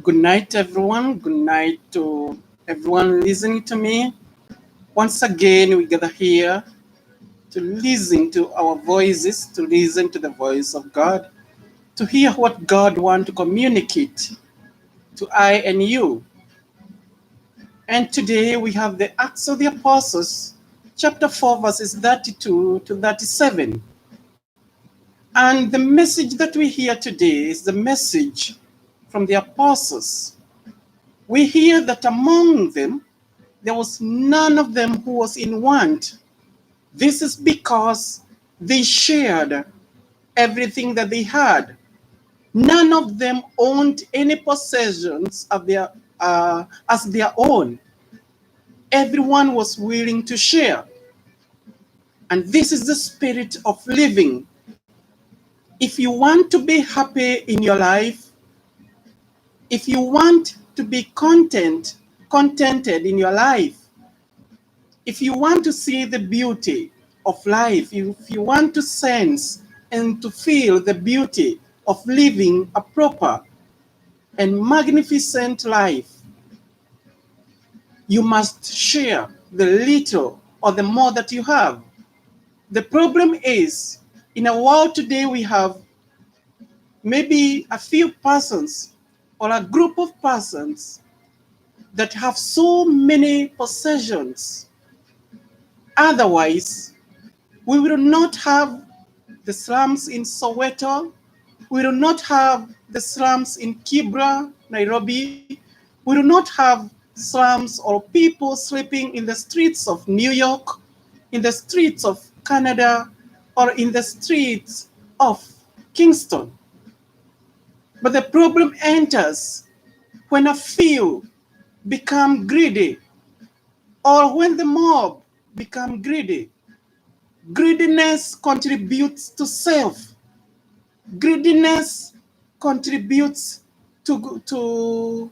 Good night, everyone. Good night to everyone listening to me. Once again, we gather here to listen to our voices, to listen to the voice of God, to hear what God wants to communicate to I and you. And today we have the Acts of the Apostles, chapter 4, verses 32 to 37. And the message that we hear today is the message from the apostles. We hear that among them, there was none of them who was in want. This is because they shared everything that they had. None of them owned any possessions of as their own. Everyone was willing to share. And this is the spirit of living. If you want to be happy in your life, if you want to be contented in your life, if you want to see the beauty of life, if you want to sense and to feel the beauty of living a proper and magnificent life, you must share the little or the more that you have. The problem is, in a world today, we have maybe a few persons or a group of persons that have so many possessions. Otherwise, we will not have the slums in Soweto. We will not have the slums in Kibra, Nairobi. We will not have slums or people sleeping in the streets of New York, in the streets of Canada, or in the streets of Kingston. But the problem enters when a few become greedy, or when the mob become greedy. Greediness contributes to self. Greediness contributes to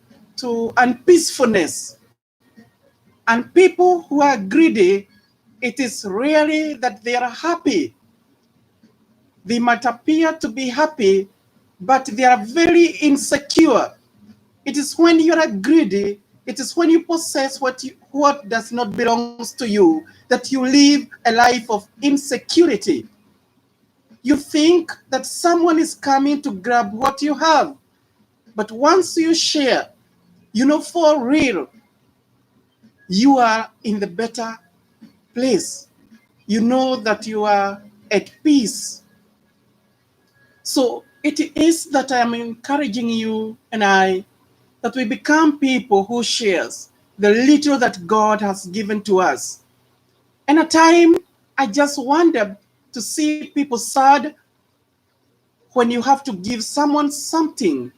unpeacefulness. And people who are greedy, it is rarely that they are happy. They might appear to be happy, but they are very insecure. It is when you are greedy, it is when you possess what does not belong to you, that you live a life of insecurity. You think that someone is coming to grab what you have. But once you share, you know for real, you are in the better place. You know that you are at peace. So it is that I am encouraging you and I that we become people who shares the little that God has given to us. And at times, I just wonder to see people sad when you have to give someone something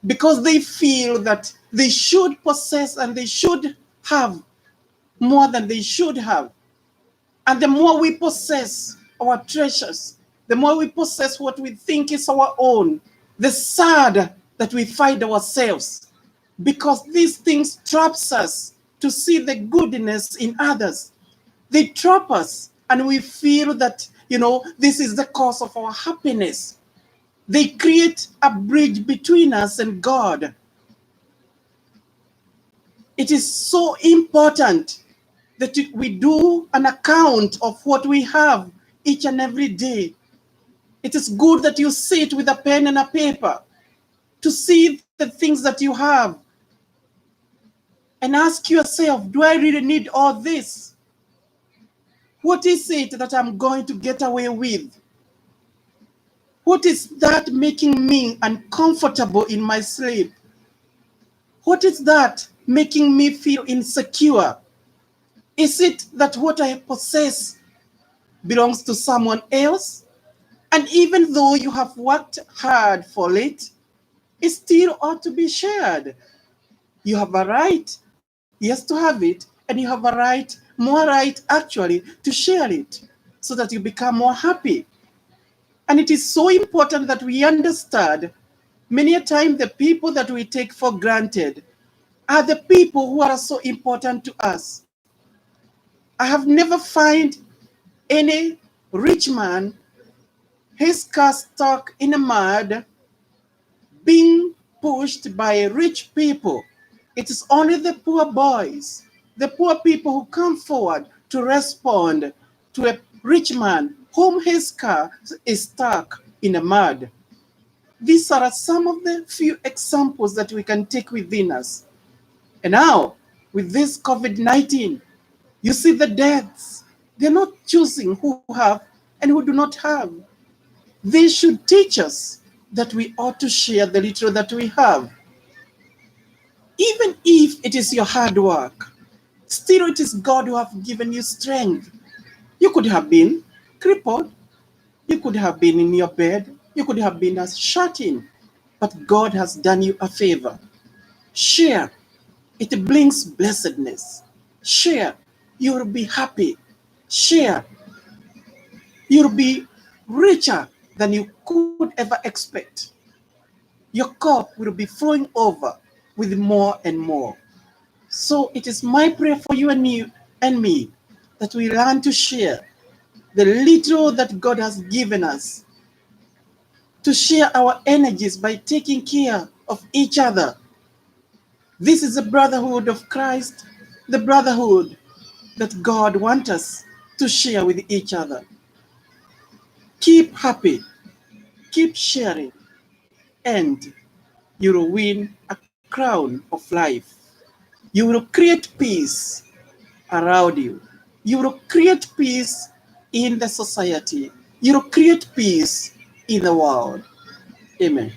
because they feel that they should possess and they should have more than they should have. And the more we possess our treasures, the more we possess what we think is our own, the sad that we find ourselves, because these things traps us to see the goodness in others. They trap us and we feel that, this is the cause of our happiness. They create a bridge between us and God. It is so important that we do an account of what we have each and every day. It is good that you sit with a pen and a paper to see the things that you have and ask yourself, do I really need all this? What is it that I'm going to get away with? What is that making me uncomfortable in my sleep? What is that making me feel insecure? Is it that what I possess belongs to someone else? And even though you have worked hard for it, it still ought to be shared. You have a right, yes, to have it, and you have a right, more right actually, to share it so that you become more happy. And it is so important that we understand many a time the people that we take for granted are the people who are so important to us. I have never found any rich man, his car stuck in the mud, being pushed by rich people. It is only the poor boys, the poor people who come forward to respond to a rich man whom his car is stuck in the mud. These are some of the few examples that we can take within us. And now, with this COVID-19, you see the deaths. They're not choosing who have and who do not have. They should teach us that we ought to share the little that we have. Even if it is your hard work, still it is God who has given you strength. You could have been crippled. You could have been in your bed. You could have been shut in. But God has done you a favor. Share. It brings blessedness. Share. You will be happy. Share. You'll be richer than you could ever expect. Your cup will be flowing over with more and more. So it is my prayer for you and me that we learn to share the little that God has given us, to share our energies by taking care of each other. This is the brotherhood of Christ, the brotherhood that God wants us to share with each other. Keep happy, keep sharing, and you will win a crown of life. You will create peace around you. You will create peace in the society. You will create peace in the world. Amen.